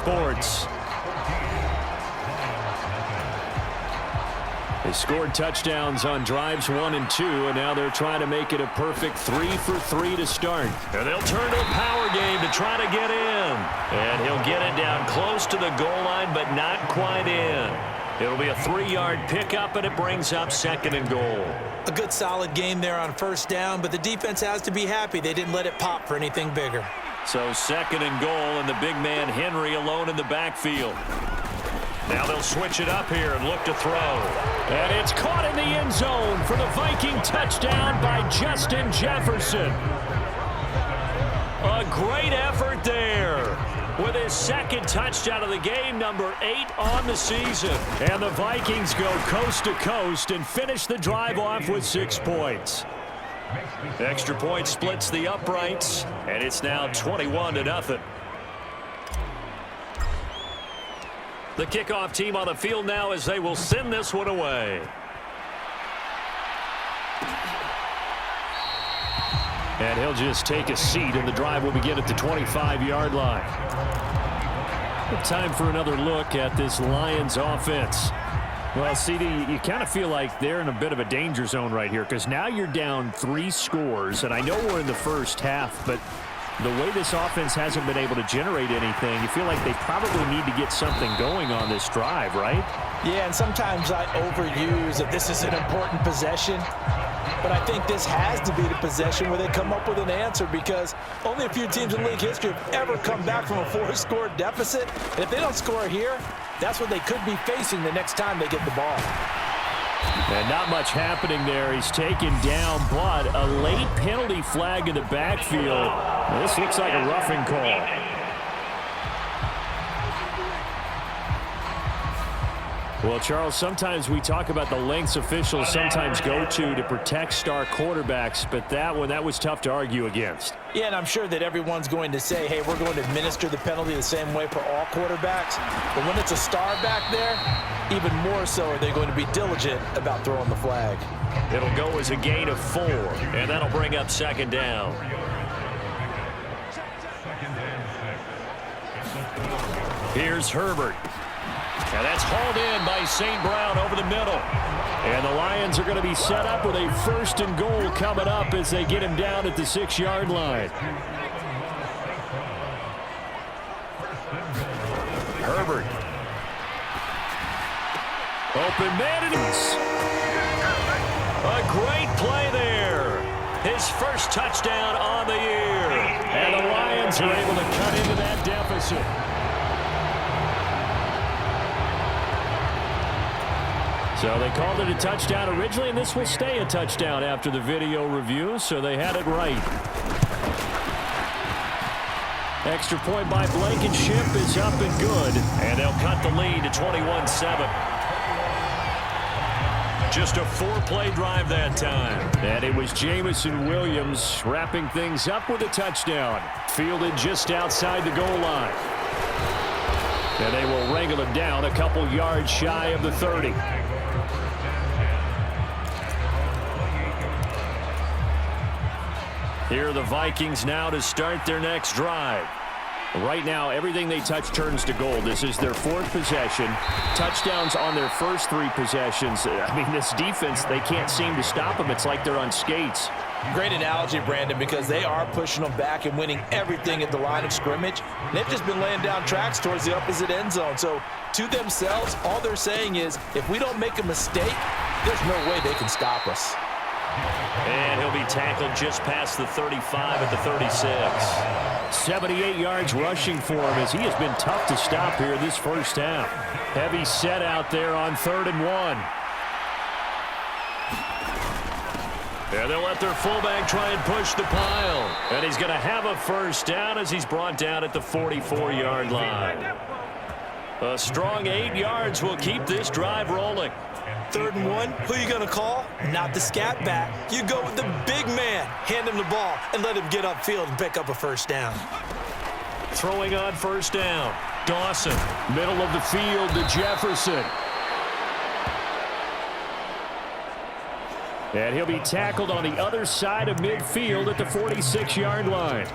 Sports. They scored touchdowns on drives 1 and 2, and now they're trying to make it a perfect 3 for 3 to start. And they'll turn to a power game to try to get in. And he'll get it down close to the goal line, but not quite in. It'll be a 3-yard pickup, and it brings up 2nd and goal. A good solid game there on first down, but the defense has to be happy they didn't let it pop for anything bigger. So 2nd and goal, and the big man Henry alone in the backfield. Now they'll switch it up here and look to throw. And it's caught in the end zone for the Viking touchdown by Justin Jefferson. A great effort there with his 2nd touchdown of the game, number 8 on the season. And the Vikings go coast to coast and finish the drive off with 6 points. Extra point splits the uprights, and it's now 21-0. The kickoff team on the field now as they will send this one away. And he'll just take a seat, and the drive will begin at the 25-yard line. Time for another look at this Lions offense. Well, CD, you kind of feel like they're in a bit of a danger zone right here because now you're down 3 scores, and I know we're in the first half, but the way this offense hasn't been able to generate anything, you feel like they probably need to get something going on this drive, right? Yeah, and sometimes I overuse that this is an important possession, but I think this has to be the possession where they come up with an answer because only a few teams in league history have ever come back from a 4-score deficit, and if they don't score here, that's what they could be facing the next time they get the ball. And not much happening there. He's taken down, but a late penalty flag in the backfield. This looks like a roughing call. Well, Charles, sometimes we talk about the lengths officials sometimes go to protect star quarterbacks, but that was tough to argue against. Yeah, and I'm sure that everyone's going to say, hey, we're going to administer the penalty the same way for all quarterbacks. But when it's a star back there, even more so are they going to be diligent about throwing the flag. It'll go as a gain of 4, and that'll bring up 2nd down. Here's Herbert. And that's hauled in by St. Brown over the middle. And the Lions are going to be set up with a 1st and goal coming up as they get him down at the 6-yard line. Herbert. Open man. A great play there. His first touchdown on the year. And the Lions are able to cut into that deficit. So they called it a touchdown originally, and this will stay a touchdown after the video review, so they had it right. Extra point by Blankenship is up and good. And they'll cut the lead to 21-7. Just a 4-play drive that time. And it was Jamison Williams wrapping things up with a touchdown. Fielded just outside the goal line. And they will wrangle him down a couple yards shy of the 30. Here are the Vikings now to start their next drive. Right now, everything they touch turns to gold. This is their 4th possession. Touchdowns on their first 3 possessions. I mean, this defense, they can't seem to stop them. It's like they're on skates. Great analogy, Brandon, because they are pushing them back and winning everything at the line of scrimmage. They've just been laying down tracks towards the opposite end zone. So, to themselves, all they're saying is, if we don't make a mistake, there's no way they can stop us. And he'll be tackled just past the 35 at the 36. 78 yards rushing for him as he has been tough to stop here this first half. Heavy set out there on 3rd and 1. And they'll let their fullback try and push the pile. And he's going to have a first down as he's brought down at the 44-yard line. A strong 8 yards will keep this drive rolling. 3rd and 1, who are you going to call? Not the scat back. You go with the big man. Hand him the ball and let him get upfield and pick up a first down. Throwing on first down, Dawson. Middle of the field to Jefferson. And he'll be tackled on the other side of midfield at the 46-yard line.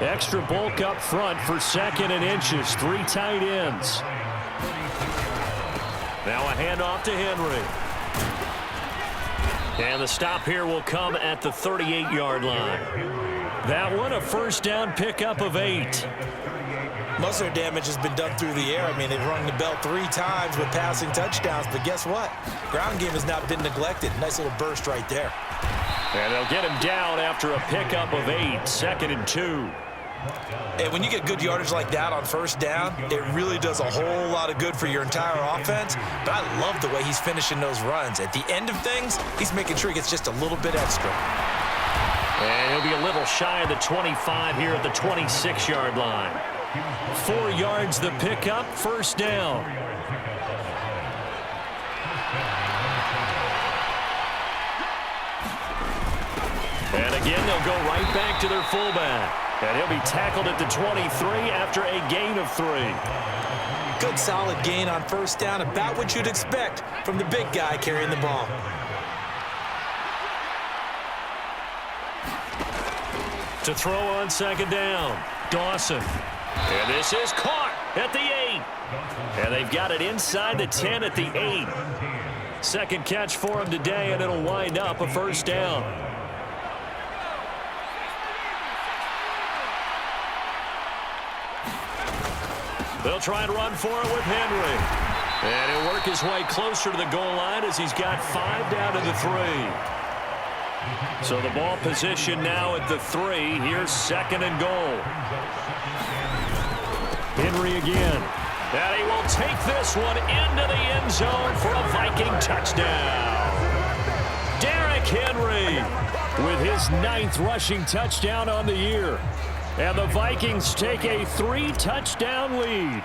Extra bulk up front for 2nd and inches. 3 tight ends. Now a handoff to Henry. And the stop here will come at the 38-yard line. That one a first down pickup of 8. Most of their damage has been done through the air. I mean, they've rung the bell 3 times with passing touchdowns, but guess what? Ground game has not been neglected. Nice little burst right there. And they'll get him down after a pickup of 8, 2nd and 2. And when you get good yardage like that on first down, it really does a whole lot of good for your entire offense. But I love the way he's finishing those runs. At the end of things, he's making sure he gets just a little bit extra. And he'll be a little shy of the 25 here at the 26-yard line. 4 yards the pickup, first down. And again, they'll go right back to their fullback. And he'll be tackled at the 23 after a gain of 3. Good solid gain on first down, about what you'd expect from the big guy carrying the ball. To throw on 2nd down, Dawson. And this is caught at the 8. And they've got it inside the 10 at the 8. Second catch for him today, and it'll wind up a first down. They'll try and run for it with Henry. And he'll work his way closer to the goal line as he's got 5 down to the 3. So the ball position now at the 3. Here's 2nd and goal. Henry again. And he will take this one into the end zone for a Viking touchdown. Derrick Henry with his 9th rushing touchdown on the year. And the Vikings take a 3-touchdown lead.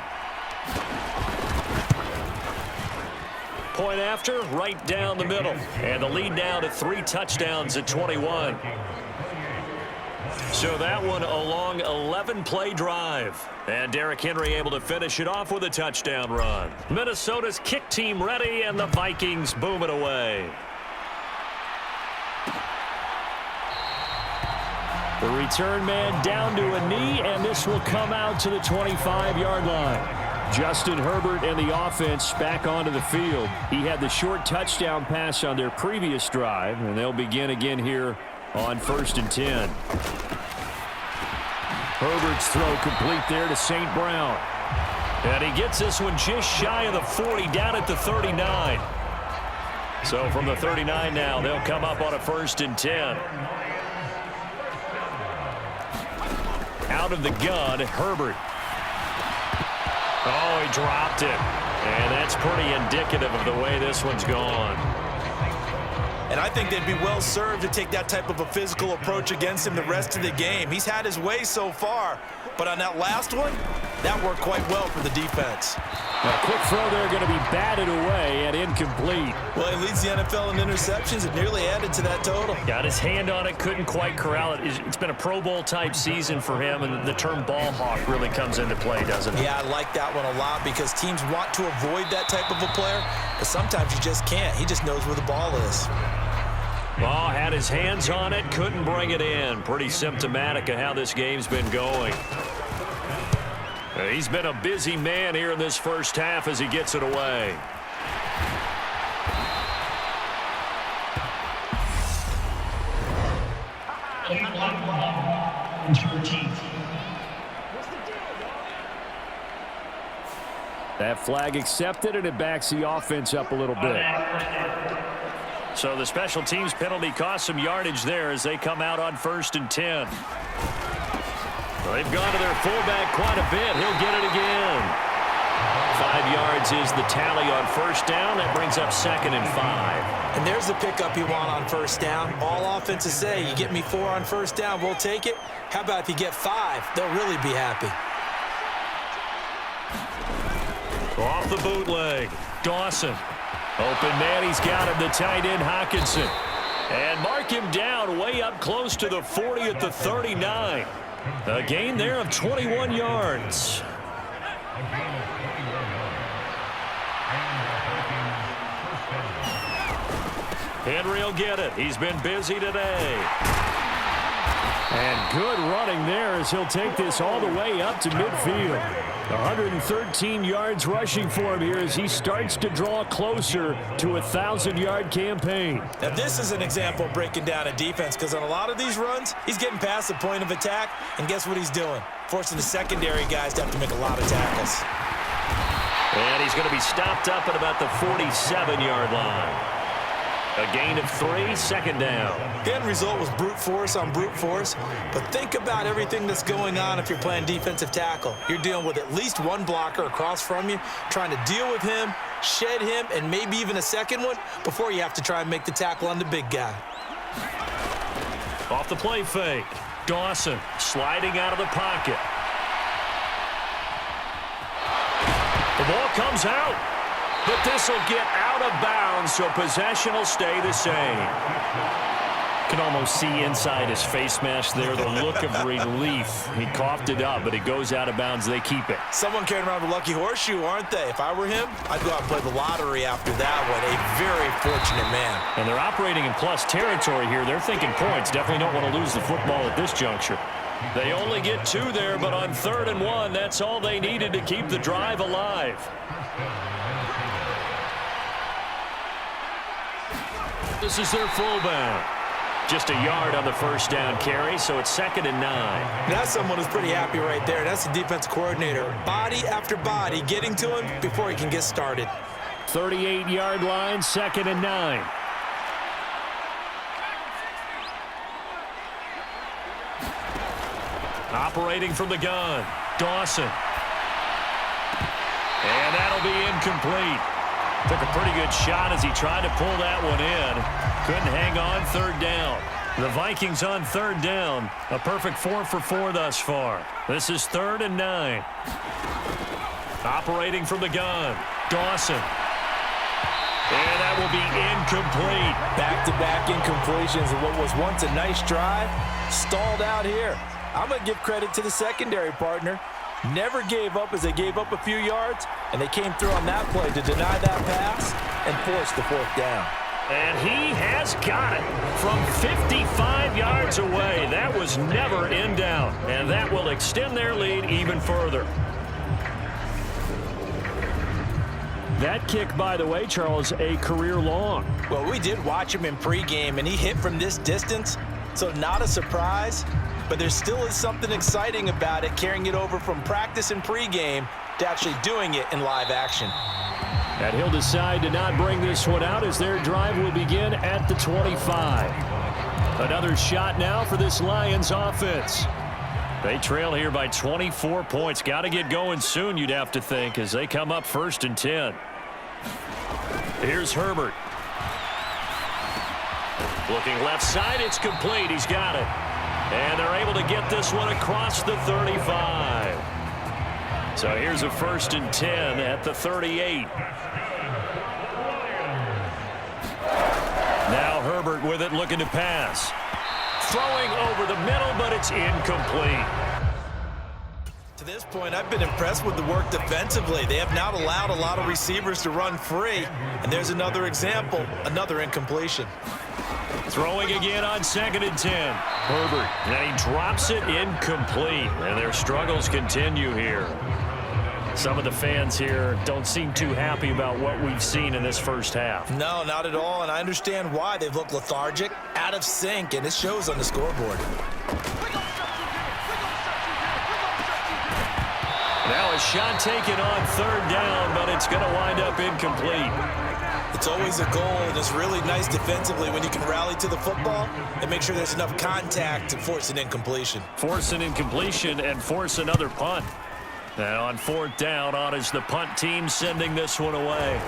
Point after, right down the middle. And the lead now to 3 touchdowns at 21. So that one a long 11-play drive. And Derrick Henry able to finish it off with a touchdown run. Minnesota's kick team ready, and the Vikings boom it away. The return man down to a knee, and this will come out to the 25-yard line. Justin Herbert and the offense back onto the field. He had the short touchdown pass on their previous drive, and they'll begin again here on 1st and 10. Herbert's throw complete there to St. Brown. And he gets this one just shy of the 40, down at the 39. So from the 39 now, they'll come up on a 1st and 10. Out of the gun, Herbert. Oh, he dropped it. And that's pretty indicative of the way this one's gone. And I think they'd be well served to take that type of a physical approach against him the rest of the game. He's had his way so far, but on that last one, that worked quite well for the defense. A quick throw there going to be batted away and incomplete. Well, he leads the NFL in interceptions and nearly added to that total. Got his hand on it, couldn't quite corral it. It's been a Pro Bowl type season for him, and the term ball hawk really comes into play, doesn't it? Yeah, I like that one a lot because teams want to avoid that type of a player, but sometimes you just can't. He just knows where the ball is. Ball had his hands on it, couldn't bring it in. Pretty symptomatic of how this game's been going. He's been a busy man here in this first half as he gets it away. That flag accepted, and it backs the offense up a little bit. So the special teams penalty cost some yardage there as they come out on 1st and 10. They've gone to their fullback quite a bit. He'll get it again. 5 yards is the tally on 1st down. That brings up 2nd and 5. And there's the pickup you want on 1st down. All offenses say, you get me 4 on 1st down, we'll take it. How about if you get 5? They'll really be happy. Off the bootleg, Dawson. Open man, he's got him, the tight end, Hockenson. And mark him down way up close to the 40 at the 39. A gain there of 21 yards. Henry will get it. He's been busy today. And good running there as he'll take this all the way up to midfield. 113 yards rushing for him here as he starts to draw closer to a 1,000-yard campaign. Now, this is an example of breaking down a defense, because on a lot of these runs, he's getting past the point of attack, and guess what he's doing? Forcing the secondary guys to have to make a lot of tackles. And he's going to be stopped up at about the 47-yard line. A gain of 3, second down. The end result was brute force on brute force, but think about everything that's going on if you're playing defensive tackle. You're dealing with at least one blocker across from you, trying to deal with him, shed him, and maybe even a second one before you have to try and make the tackle on the big guy. Off the play fake. Dawson sliding out of the pocket. The ball comes out, but this will get out of bounds, so possession will stay the same. Can almost see inside his face mask there the look of relief. He coughed it up, but it goes out of bounds. They keep it. Someone carrying around a lucky horseshoe, aren't they? If I were him, I'd go out and play the lottery after that one. A very fortunate man. And they're operating in plus territory here. They're thinking points. Definitely don't want to lose the football at this juncture. They only get 2 there, but on 3rd and 1, that's all they needed to keep the drive alive. This is their fullback. Just a yard on the first down carry, so it's 2nd and 9. That's someone who's pretty happy right there. That's the defense coordinator. Body after body getting to him before he can get started. 38-yard line, 2nd and 9. Operating from the gun, Dawson. And that'll be incomplete. Took a pretty good shot as he tried to pull that one in. Couldn't hang on, 3rd down. The Vikings on 3rd down. A perfect 4 for 4 thus far. This is 3rd and 9. Operating from the gun, Dawson. And that will be incomplete. Back-to-back incompletions of what was once a nice drive, stalled out here. I'm going to give credit to the secondary partner. Never gave up as they gave up a few yards, and they came through on that play to deny that pass and force the 4th down. And he has got it from 55 yards away. That was never in doubt, and that will extend their lead even further. That kick, by the way, Charles, a career long. Well, we did watch him in pregame, and he hit from this distance, so not a surprise. But there still is something exciting about it, carrying it over from practice and pregame to actually doing it in live action. And he'll decide to not bring this one out as their drive will begin at the 25. Another shot now for this Lions offense. They trail here by 24 points. Got to get going soon, you'd have to think, as they come up 1st and 10. Here's Herbert. Looking left side, it's complete. He's got it. And they're able to get this one across the 35. So here's a 1st and 10 at the 38. Now Herbert with it, looking to pass. Throwing over the middle, but it's incomplete. To this point, I've been impressed with the work defensively. They have not allowed a lot of receivers to run free. And there's another example, another incompletion. Throwing again on 2nd and 10. Herbert, and he drops it incomplete. And their struggles continue here. Some of the fans here don't seem too happy about what we've seen in this first half. No, not at all, and I understand why. They've looked lethargic, out of sync, and it shows on the scoreboard. Now a shot taken on 3rd down, but it's going to wind up incomplete. It's always a goal, and it's really nice defensively when you can rally to the football and make sure there's enough contact to force an incompletion. Force an incompletion and force another punt. And on 4th down, on is the punt team sending this one away.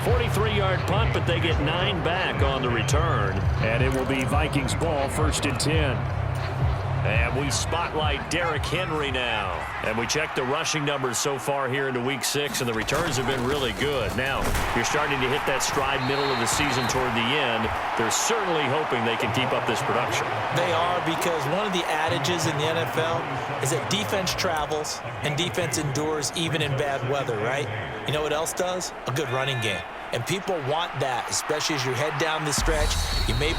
43-yard punt, but they get 9 back on the return. And it will be Vikings ball, 1st and 10. And we spotlight Derrick Henry now. And we check the rushing numbers so far here into Week 6, and the returns have been really good. Now, you're starting to hit that stride middle of the season toward the end. They're certainly hoping they can keep up this production. They are, because one of the adages in the NFL is that defense travels and defense endures even in bad weather, right? You know what else does? A good running game. And people want that, especially as you head down the stretch. You may